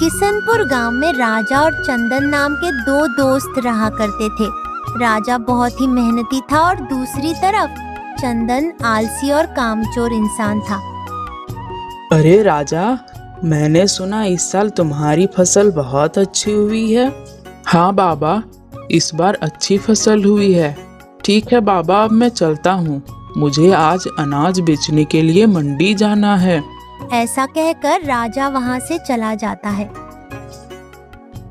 किशनपुर गांव में राजा और चंदन नाम के दो दोस्त रहा करते थे। राजा बहुत ही मेहनती था और दूसरी तरफ चंदन आलसी और कामचोर इंसान था। अरे राजा, मैंने सुना इस साल तुम्हारी फसल बहुत अच्छी हुई है। हाँ बाबा, इस बार अच्छी फसल हुई है। ठीक है बाबा, अब मैं चलता हूँ। मुझे आज अनाज बेचने के लिए मंडी जाना है। ऐसा कहकर राजा वहाँ से चला जाता है।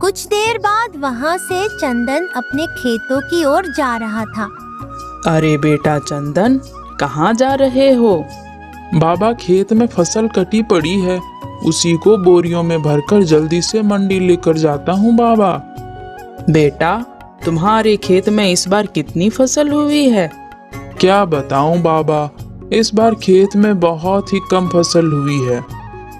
कुछ देर बाद वहाँ से चंदन अपने खेतों की ओर जा रहा था। अरे बेटा चंदन, कहाँ जा रहे हो? बाबा, खेत में फसल कटी पड़ी है, उसी को बोरियों में भरकर जल्दी से मंडी लेकर जाता हूँ बाबा। बेटा, तुम्हारे खेत में इस बार कितनी फसल हुई है? क्या बताऊं बाबा, इस बार खेत में बहुत ही कम फसल हुई है।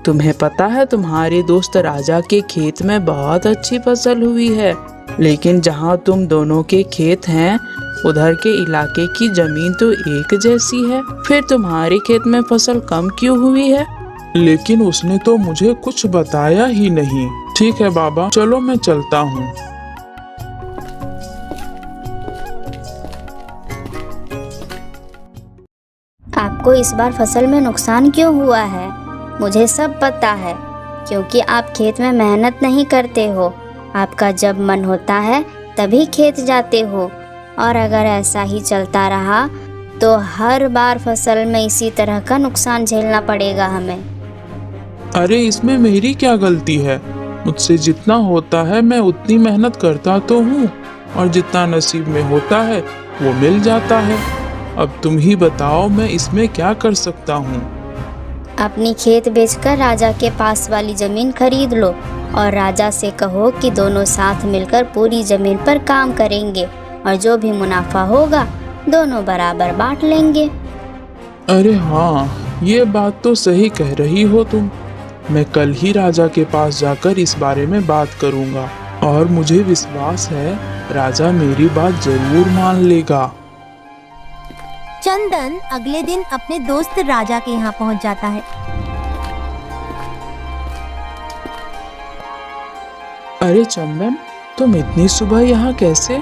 तुम्हें पता है तुम्हारे दोस्त राजा के खेत में बहुत अच्छी फसल हुई है, लेकिन जहाँ तुम दोनों के खेत हैं उधर के इलाके की जमीन तो एक जैसी है। फिर तुम्हारे खेत में फसल कम क्यों हुई है? लेकिन उसने तो मुझे कुछ बताया ही नहीं। ठीक है बाबा, चलो मैं चलता हूँ। आपको इस बार फसल में नुकसान क्यों हुआ है? मुझे सब पता है, क्योंकि आप खेत में मेहनत नहीं करते हो। आपका जब मन होता है तभी खेत जाते हो, और अगर ऐसा ही चलता रहा तो हर बार फसल में इसी तरह का नुकसान झेलना पड़ेगा हमें। अरे इसमें मेरी क्या गलती है? मुझसे जितना होता है मैं उतनी मेहनत करता तो हूँ, और जितना नसीब में होता है वो मिल जाता है। अब तुम ही बताओ, मैं इसमें क्या कर सकता हूँ? अपनी खेत बेचकर राजा के पास वाली जमीन खरीद लो और राजा से कहो कि दोनों साथ मिलकर पूरी जमीन पर काम करेंगे, और जो भी मुनाफा होगा दोनों बराबर बांट लेंगे। अरे हाँ, ये बात तो सही कह रही हो तुम। मैं कल ही राजा के पास जाकर इस बारे में बात करूँगा, और मुझे विश्वास है राजा मेरी बात जरूर मान लेगा। चंदन अगले दिन अपने दोस्त राजा के यहाँ पहुँच जाता है। अरे चंदन, तुम इतनी सुबह यहाँ कैसे?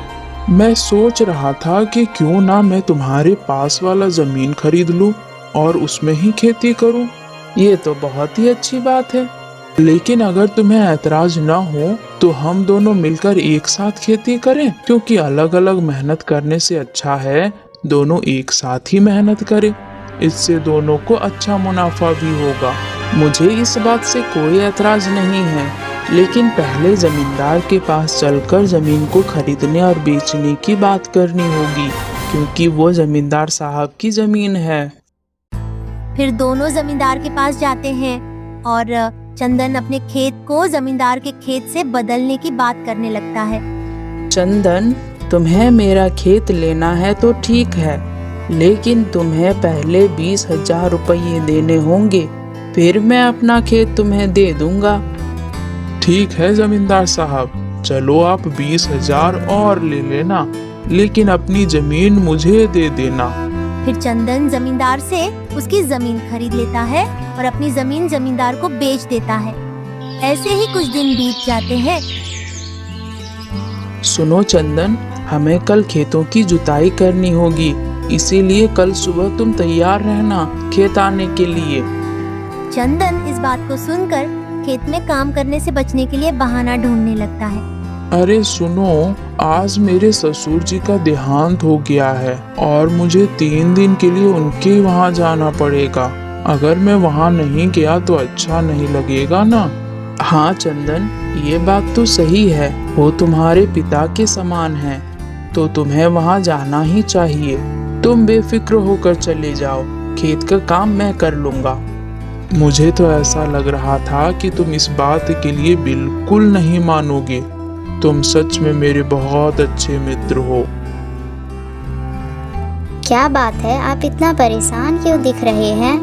मैं सोच रहा था कि क्यों ना मैं तुम्हारे पास वाला जमीन खरीद लूं और उसमें ही खेती करूं। ये तो बहुत ही अच्छी बात है। लेकिन अगर तुम्हें ऐतराज ना हो तो हम दोनों मिलकर एक साथ खेती करें, क्योंकि अलग अलग मेहनत करने से अच्छा है दोनों एक साथ ही मेहनत करें। इससे दोनों को अच्छा मुनाफा भी होगा। मुझे इस बात से कोई ऐतराज नहीं है, लेकिन पहले जमींदार के पास चलकर जमीन को खरीदने और बेचने की बात करनी होगी, क्योंकि वो जमींदार साहब की जमीन है। फिर दोनों जमींदार के पास जाते हैं और चंदन अपने खेत को जमींदार के खेत से बदलने की बात करने लगता है। चंदन, तुम्हें मेरा खेत लेना है तो ठीक है, लेकिन तुम्हें पहले 20,000 रुपये देने होंगे, फिर मैं अपना खेत तुम्हें दे दूंगा। ठीक है जमींदार साहब, चलो आप 20,000 और ले लेना, लेकिन अपनी जमीन मुझे दे देना। फिर चंदन जमींदार से उसकी जमीन खरीद लेता है और अपनी जमीन जमींदार को बेच देता है। ऐसे ही कुछ दिन बीत जाते हैं। सुनो चंदन, हमें कल खेतों की जुताई करनी होगी, इसीलिए कल सुबह तुम तैयार रहना खेत आने के लिए। चंदन इस बात को सुनकर खेत में काम करने से बचने के लिए बहाना ढूंढने लगता है। अरे सुनो, आज मेरे ससुर जी का देहांत हो गया है और मुझे 3 दिन के लिए उनके वहाँ जाना पड़ेगा। अगर मैं वहाँ नहीं गया तो अच्छा नहीं लगेगा ना। हाँ चंदन, ये बात तो सही है, वो तुम्हारे पिता के समान है, तो तुम्हें वहाँ जाना ही चाहिए। तुम बेफिक्र होकर चले जाओ, खेत का काम मैं कर लूँगा। मुझे तो ऐसा लग रहा था कि तुम इस बात के लिए बिल्कुल नहीं मानोगे। तुम सच में मेरे बहुत अच्छे मित्र हो। क्या बात है, आप इतना परेशान क्यों दिख रहे हैं?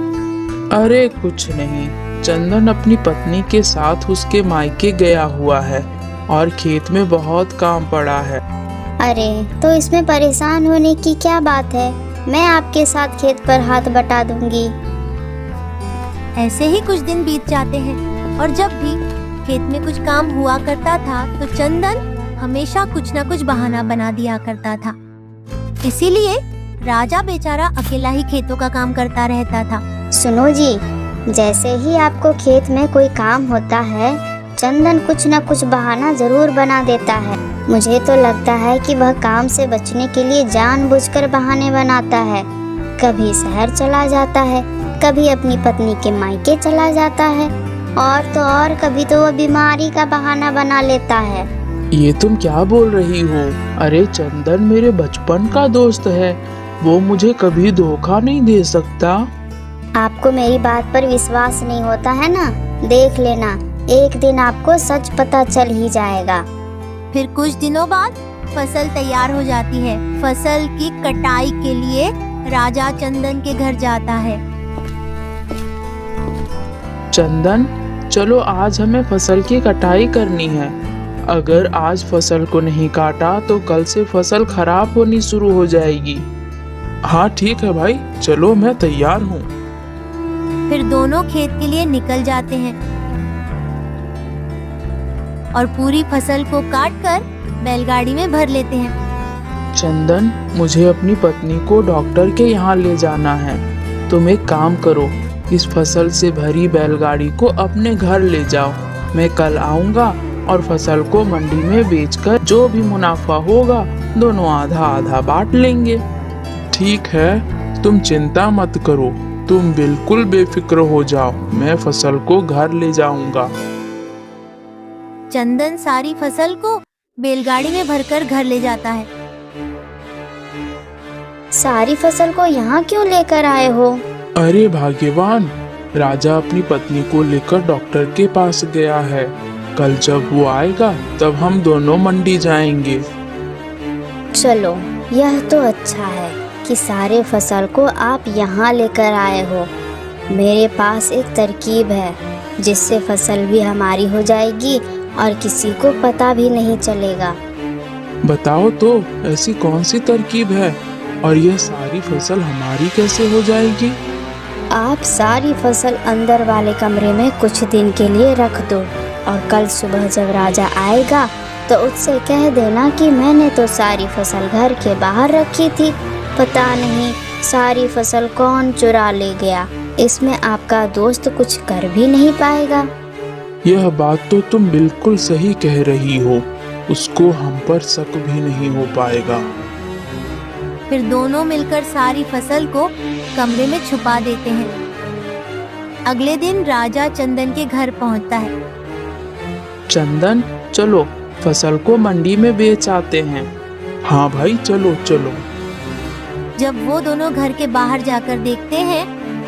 अरे कुछ नहीं, चंदन अपनी पत्नी के साथ उसके मायके गया हुआ है और खेत में बहुत काम पड़ा है। अरे तो इसमें परेशान होने की क्या बात है, मैं आपके साथ खेत पर हाथ बटा दूंगी। ऐसे ही कुछ दिन बीत जाते हैं और जब भी खेत में कुछ काम हुआ करता था तो चंदन हमेशा कुछ न कुछ बहाना बना दिया करता था। इसीलिए राजा बेचारा अकेला ही खेतों का काम करता रहता था। सुनो जी, जैसे ही आपको खेत में कोई काम होता है, चंदन कुछ न कुछ बहाना जरूर बना देता है। मुझे तो लगता है कि वह काम से बचने के लिए जानबूझकर बहाने बनाता है। कभी शहर चला जाता है, कभी अपनी पत्नी के मायके चला जाता है, और तो और कभी तो वह बीमारी का बहाना बना लेता है। ये तुम क्या बोल रही हो? अरे चंदन मेरे बचपन का दोस्त है, वो मुझे कभी धोखा नहीं दे सकता। आपको मेरी बात पर विश्वास नहीं होता है ना? देख लेना, एक दिन आपको सच पता चल ही जाएगा। फिर कुछ दिनों बाद फसल तैयार हो जाती है। फसल की कटाई के लिए राजा चंदन के घर जाता है। चंदन, चलो आज हमें फसल की कटाई करनी है। अगर आज फसल को नहीं काटा तो कल से फसल खराब होनी शुरू हो जाएगी। हाँ ठीक है भाई, चलो मैं तैयार हूँ। फिर दोनों खेत के लिए निकल जाते हैं और पूरी फसल को काटकर बैलगाड़ी में भर लेते हैं। चंदन, मुझे अपनी पत्नी को डॉक्टर के यहाँ ले जाना है। तुम एक काम करो, इस फसल से भरी बैलगाड़ी को अपने घर ले जाओ। मैं कल आऊँगा और फसल को मंडी में बेचकर जो भी मुनाफा होगा दोनों आधा आधा बांट लेंगे। ठीक है, तुम चिंता मत करो, तुम बिल्कुल बेफिक्र हो जाओ, मैं फसल को घर ले जाऊंगा। चंदन सारी फसल को बैलगाड़ी में भरकर घर ले जाता है। सारी फसल को यहाँ क्यों लेकर आए हो? अरे भाग्यवान, राजा अपनी पत्नी को लेकर डॉक्टर के पास गया है। कल जब वो आएगा तब हम दोनों मंडी जाएंगे। चलो, यह तो अच्छा है कि सारे फसल को आप यहाँ लेकर आए हो। मेरे पास एक तरकीब है जिससे फसल भी हमारी हो जाएगी और किसी को पता भी नहीं चलेगा। बताओ तो, ऐसी कौन सी तरकीब है और यह सारी फसल हमारी कैसे हो जाएगी? आप सारी फसल अंदर वाले कमरे में कुछ दिन के लिए रख दो और कल सुबह जब राजा आएगा तो उससे कह देना कि मैंने तो सारी फसल घर के बाहर रखी थी, पता नहीं सारी फसल कौन चुरा ले गया। इसमें आपका दोस्त कुछ कर भी नहीं पाएगा। यह बात तो तुम बिल्कुल सही कह रही हो, उसको हम पर शक भी नहीं हो पाएगा। फिर दोनों मिलकर सारी फसल को कमरे में छुपा देते हैं। अगले दिन राजा चंदन के घर पहुंचता है। चंदन, चलो फसल को मंडी में बेच आते हैं। हाँ भाई, चलो चलो। जब वो दोनों घर के बाहर जाकर देखते हैं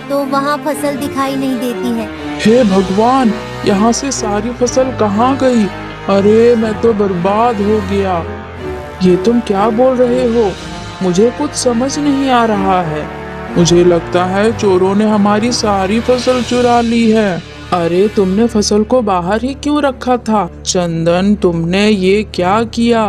तो वहाँ फसल दिखाई नहीं देती है। हे भगवान, यहाँ से सारी फसल कहाँ गई? अरे मैं तो बर्बाद हो गया। ये तुम क्या बोल रहे हो? मुझे कुछ समझ नहीं आ रहा है। मुझे लगता है चोरों ने हमारी सारी फसल चुरा ली है। अरे तुमने फसल को बाहर ही क्यों रखा था? चंदन, तुमने ये क्या किया?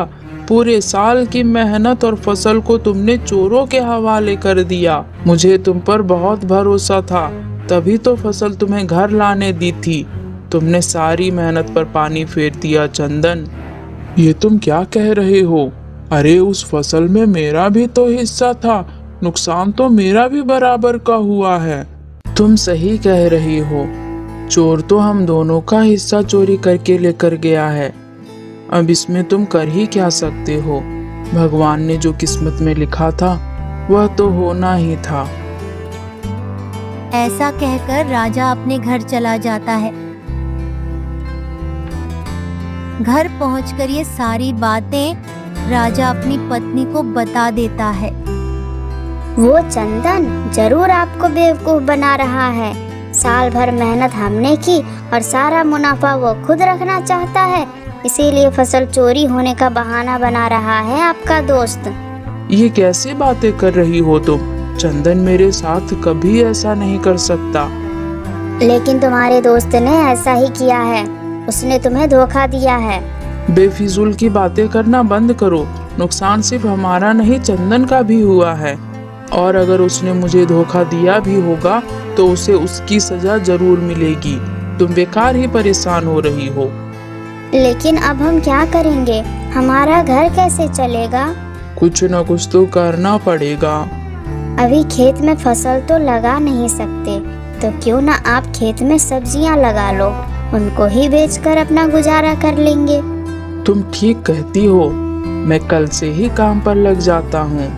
पूरे साल की मेहनत और फसल को तुमने चोरों के हवाले कर दिया। मुझे तुम पर बहुत भरोसा था, तभी तो फसल तुम्हें घर लाने दी थी। तुमने सारी मेहनत पर पानी फेर दिया चंदन। ये तुम क्या कह रहे हो? अरे उस फसल में मेरा भी तो हिस्सा था, नुकसान तो मेरा भी बराबर का हुआ है। तुम सही कह रही हो, चोर तो हम दोनों का हिस्सा चोरी करके लेकर गया है। अब इसमें तुम कर ही क्या सकते हो? भगवान ने जो किस्मत में लिखा था वह तो होना ही था। ऐसा कहकर राजा अपने घर चला जाता है। घर पहुंचकर ये सारी बातें राजा अपनी पत्नी को बता देता है। वो चंदन जरूर आपको बेवकूफ बना रहा है। साल भर मेहनत हमने की और सारा मुनाफा वो खुद रखना चाहता है, इसीलिए फसल चोरी होने का बहाना बना रहा है आपका दोस्त। ये कैसी बातें कर रही हो तुम? चंदन मेरे साथ कभी ऐसा नहीं कर सकता। लेकिन तुम्हारे दोस्त ने ऐसा ही किया है, उसने तुम्हें धोखा दिया है। बेफिजूल की बातें करना बंद करो। नुकसान सिर्फ हमारा नहीं, चंदन का भी हुआ है। और अगर उसने मुझे धोखा दिया भी होगा तो उसे उसकी सजा जरूर मिलेगी। तुम बेकार ही परेशान हो रही हो। लेकिन अब हम क्या करेंगे? हमारा घर कैसे चलेगा? कुछ न कुछ तो करना पड़ेगा। अभी खेत में फसल तो लगा नहीं सकते, तो क्यों ना आप खेत में सब्जियां लगा लो, उनको ही बेचकर अपना गुजारा कर लेंगे। तुम ठीक कहती हो, मैं कल से ही काम पर लग जाता हूँ।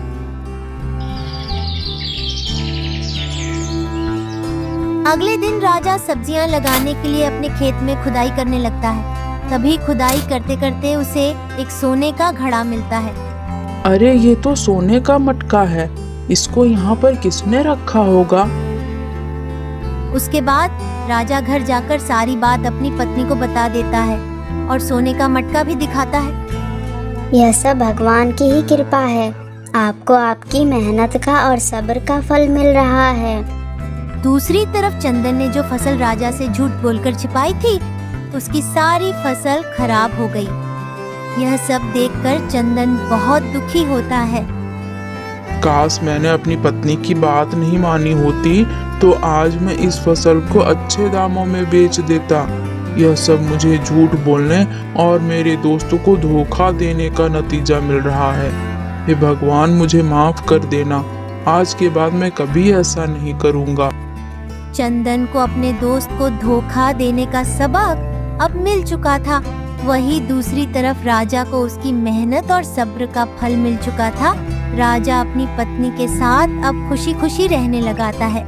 अगले दिन राजा सब्जियां लगाने के लिए अपने खेत में खुदाई करने लगता है। तभी खुदाई करते करते उसे एक सोने का घड़ा मिलता है। अरे ये तो सोने का मटका है, इसको यहाँ पर किसने रखा होगा? उसके बाद राजा घर जाकर सारी बात अपनी पत्नी को बता देता है और सोने का मटका भी दिखाता है। यह सब भगवान की ही कृपा है। आपको आपकी मेहनत का और सब्र का फल मिल रहा है। दूसरी तरफ चंदन ने जो फसल राजा से झूठ बोलकर छिपाई थी, उसकी सारी फसल खराब हो गई। यह सब देखकर चंदन बहुत दुखी होता है। काश मैंने अपनी पत्नी की बात नहीं मानी होती, तो आज मैं इस फसल को अच्छे दामों में बेच देता। यह सब मुझे झूठ बोलने और मेरे दोस्तों को धोखा देने का नतीजा मिल रहा है। हे भगवान, मुझे माफ कर देना। आज के बाद मैं कभी ऐसा नहीं करूँगा। चंदन को अपने दोस्त को धोखा देने का सबक अब मिल चुका था। वही दूसरी तरफ राजा को उसकी मेहनत और सब्र का फल मिल चुका था। राजा अपनी पत्नी के साथ अब खुशी खुशी रहने लगाता है।